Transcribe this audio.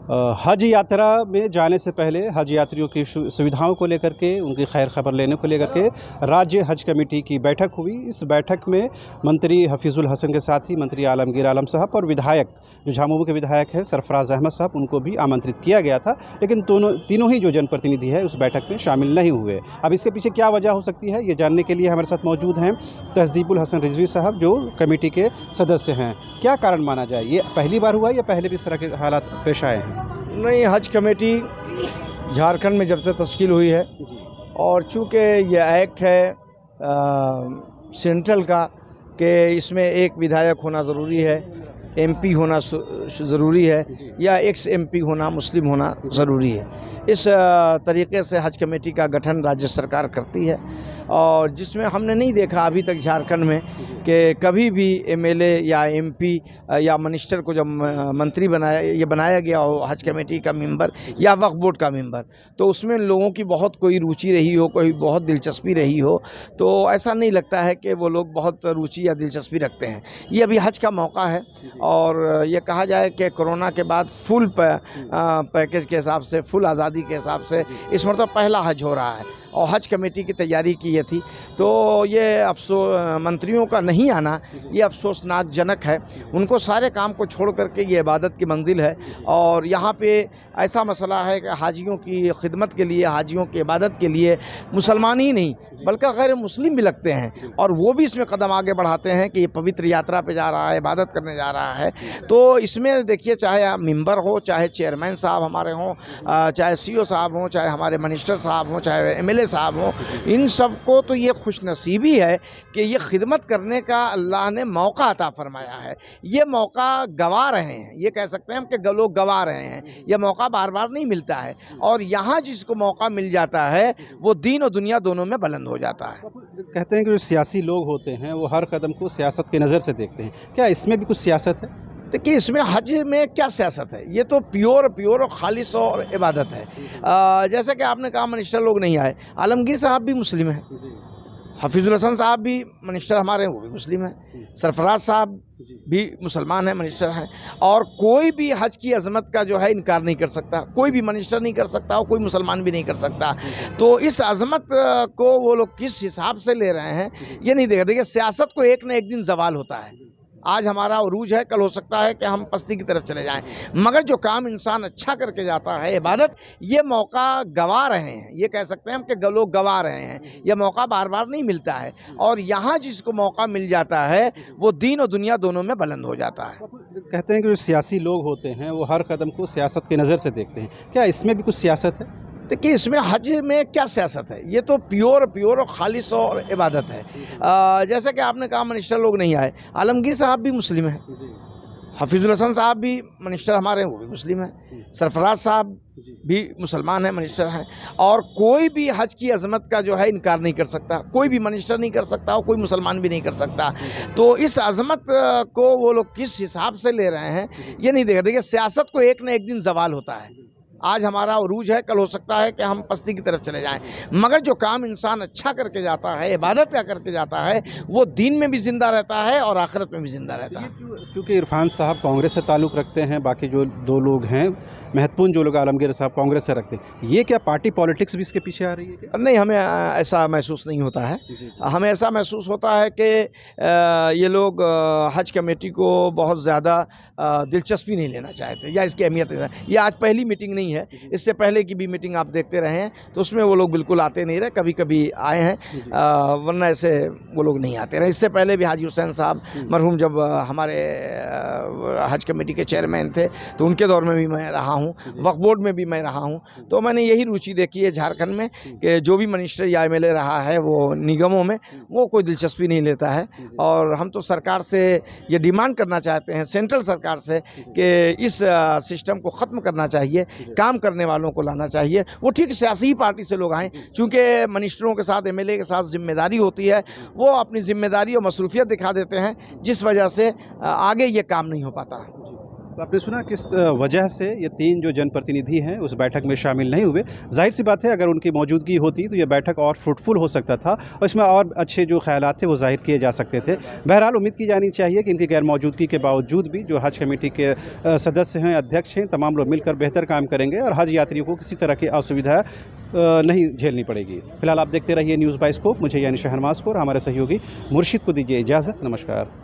हज यात्रा में जाने से पहले हज यात्रियों की सुविधाओं को लेकर के, उनकी खैर खबर लेने को लेकर के राज्य हज कमेटी की बैठक हुई। इस बैठक में मंत्री हफीजुल हसन के साथ ही मंत्री आलमगीर आलम साहब और विधायक जो झामुमो के विधायक हैं सरफराज अहमद साहब, उनको भी आमंत्रित किया गया था, लेकिन तीनों ही जो जनप्रतिनिधि है उस बैठक में शामिल नहीं हुए। अब इसके पीछे क्या वजह हो सकती है, ये जानने के लिए हमारे साथ मौजूद हैं तहजीबुल हसन रिजवी साहब, जो कमेटी के सदस्य हैं। क्या कारण माना जाए, ये पहली बार हुआ या पहले भी इस तरह के हालात पेश आए हैं? नहीं, हज कमेटी झारखंड में जब से तश्कील हुई है और चूँकि ये एक्ट है सेंट्रल का कि इसमें एक विधायक होना ज़रूरी है, एमपी होना ज़रूरी है या एक्स एमपी होना, मुस्लिम होना ज़रूरी है। इस तरीके से हज कमेटी का गठन राज्य सरकार करती है और जिसमें हमने नहीं देखा अभी तक झारखंड में कि कभी भी एमएलए या एमपी या मिनिस्टर को जब मंत्री बनाया गया हो हज कमेटी का मेंबर या वक्फ बोर्ड का मेंबर, तो उसमें लोगों की बहुत कोई रुचि रही हो, कोई बहुत दिलचस्पी रही हो, तो ऐसा नहीं लगता है कि वो लोग बहुत रुचि या दिलचस्पी रखते हैं। ये अभी हज का मौका है और ये कहा जाए कि कोरोना के बाद फुल पैकेज के हिसाब से, फुल आज़ादी के हिसाब से इस मरतबा पहला हज हो रहा है और हज कमेटी की तैयारी की थी। तो ये मंत्रियों का नहीं आना ये अफसोसनाक जनक है। उनको सारे काम को छोड़ करके ये इबादत की मंजिल है और यहाँ पे ऐसा मसला है कि हाजियों की खिदमत के लिए, हाजियों की इबादत के लिए मुसलमान ही नहीं बल्कि गैर मुस्लिम भी लगते हैं और वो भी इसमें कदम आगे बढ़ाते हैं कि ये पवित्र यात्रा पे जा रहा है, इबादत करने जा रहा है। तो इसमें देखिए, चाहे मेंबर हो, चाहे चेयरमैन साहब हमारे हों, चाहे सीओ साहब हों, चाहे हमारे मिनिस्टर साहब हों, चाहे एमएलए साहब हों, इन सब को तो ये खुशनसीबी है कि ये खिदमत करने का अल्लाह ने मौका अता फरमाया है। ये मौका गवा रहे हैं, ये कह सकते हैं हम कि लोग गवा रहे हैं। ये मौका बार बार नहीं मिलता है और यहाँ जिसको मौका मिल जाता है वो दीन और दुनिया दोनों में बुलंद हो जाता है। कहते हैं कि जो सियासी लोग होते हैं वो हर कदम को सियासत की नज़र से देखते हैं, क्या इसमें भी कुछ सियासत है? देखिए, इसमें हज में क्या सियासत है, ये तो प्योर और खालिश और इबादत है। जैसे कि आपने कहा मिनिस्टर लोग नहीं आए, आलमगीर साहब भी मुस्लिम हैं, हफीजुल हसन साहब भी मिनिस्टर हमारे हैं, वो भी मुस्लिम हैं, सरफराज साहब भी मुसलमान हैं, मिनिस्टर हैं, और कोई भी हज की अजमत का जो है इनकार नहीं कर सकता, कोई भी मिनिस्टर नहीं कर सकता और कोई मुसलमान भी नहीं कर सकता। तो इस अजमत को वो लोग किस हिसाब से ले रहे हैं ये नहीं देखा। देखिए, सियासत को एक न एक दिन जवाल होता है। आज हमारा उरूज है, कल हो सकता है कि हम पस्ती की तरफ चले जाएं, मगर जो काम इंसान अच्छा करके जाता है, इबादत, ये मौका गवा रहे हैं। ये कह सकते हैं हम कि लोग गवा रहे हैं। ये मौका बार बार नहीं मिलता है और यहाँ जिसको मौका मिल जाता है वो दीन और दुनिया दोनों में बुलंद हो जाता है। कहते हैं कि जो सियासी लोग होते हैं वो हर कदम को सियासत की नज़र से देखते हैं, क्या इसमें भी कुछ सियासत है? देखिए, इसमें हज में क्या सियासत है, ये तो प्योर और खालिश और इबादत है। जैसे कि आपने कहा मिनिस्टर लोग नहीं आए, आलमगीर साहब भी मुस्लिम हैं, हफीजुल हसन साहब भी मिनिस्टर हमारे हैं, वो भी मुस्लिम हैं, सरफराज साहब भी मुसलमान हैं, मिनिस्टर हैं, और कोई भी हज की अजमत का जो है इनकार नहीं कर सकता, कोई भी मिनिस्टर नहीं कर सकता और कोई मुसलमान भी नहीं कर सकता। तो इस अजमत को वो लोग किस हिसाब से ले रहे हैं ये नहीं देखा। देखिए, सियासत को एक न एक दिन जवाल होता है। आज हमारा उरूज है, कल हो सकता है कि हम पस्ती की तरफ चले जाएं, मगर जो काम इंसान अच्छा करके जाता है, इबादत का करके जाता है, वो दीन में भी ज़िंदा रहता है और आखिरत में भी ज़िंदा रहता है। क्योंकि इरफान साहब कांग्रेस से ताल्लुक़ रखते हैं, बाकी जो दो लोग हैं महत्वपूर्ण, जो लोग आलमगीर साहब कांग्रेस से रखते हैं, ये क्या पार्टी पॉलिटिक्स भी इसके पीछे आ रही है क्या? नहीं, हमें ऐसा महसूस नहीं होता है। हमें ऐसा महसूस होता है कि ये लोग हज कमेटी को बहुत ज़्यादा दिलचस्पी नहीं लेना चाहते या इसकी अहमियत नहीं। ये आज पहली मीटिंग नहीं है, इससे पहले की भी मीटिंग आप देखते रहे हैं तो उसमें वो लोग बिल्कुल आते नहीं रहे, कभी कभी आए हैं, वरना ऐसे वो लोग नहीं आते रहे। इससे पहले भी हाजी हुसैन साहब मरहूम जब हमारे हज कमेटी के चेयरमैन थे तो उनके दौर में भी मैं रहा हूँ, वक्फ बोर्ड में भी मैं रहा हूँ, तो मैंने यही रुचि देखी है झारखंड में कि जो भी मिनिस्टर या एमएलए रहा है वो निगमों में वो कोई दिलचस्पी नहीं लेता है। और हम तो सरकार से ये डिमांड करना चाहते हैं, सेंट्रल सरकार से, कि इस सिस्टम को ख़त्म करना चाहिए, काम करने वालों को लाना चाहिए। वो ठीक सियासी ही पार्टी से लोग आएँ, चूँकि मिनिस्टरों के साथ, एमएलए के साथ जिम्मेदारी होती है, वो अपनी जिम्मेदारी और मसरूफियत दिखा देते हैं, जिस वजह से आगे ये काम नहीं हो पाता। तो आपने सुना किस वजह से ये 3 जो जनप्रतिनिधि हैं उस बैठक में शामिल नहीं हुए। ज़ाहिर सी बात है अगर उनकी मौजूदगी होती तो ये बैठक और फ्रूटफुल हो सकता था और इसमें और अच्छे जो ख़यालात थे वो ज़ाहिर किए जा सकते थे। बहरहाल उम्मीद की जानी चाहिए कि इनकी गैर मौजूदगी के बावजूद भी जो हज कमेटी के सदस्य हैं, अध्यक्ष हैं, तमाम लोग मिलकर बेहतर काम करेंगे और हज यात्रियों को किसी तरह की असुविधा नहीं झेलनी पड़ेगी। फिलहाल आप देखते रहिए न्यूज़ बाइस्कोप। मुझे यानी शहनवाज को और हमारे सहयोगी मुर्शिद को दीजिए इजाज़त। नमस्कार।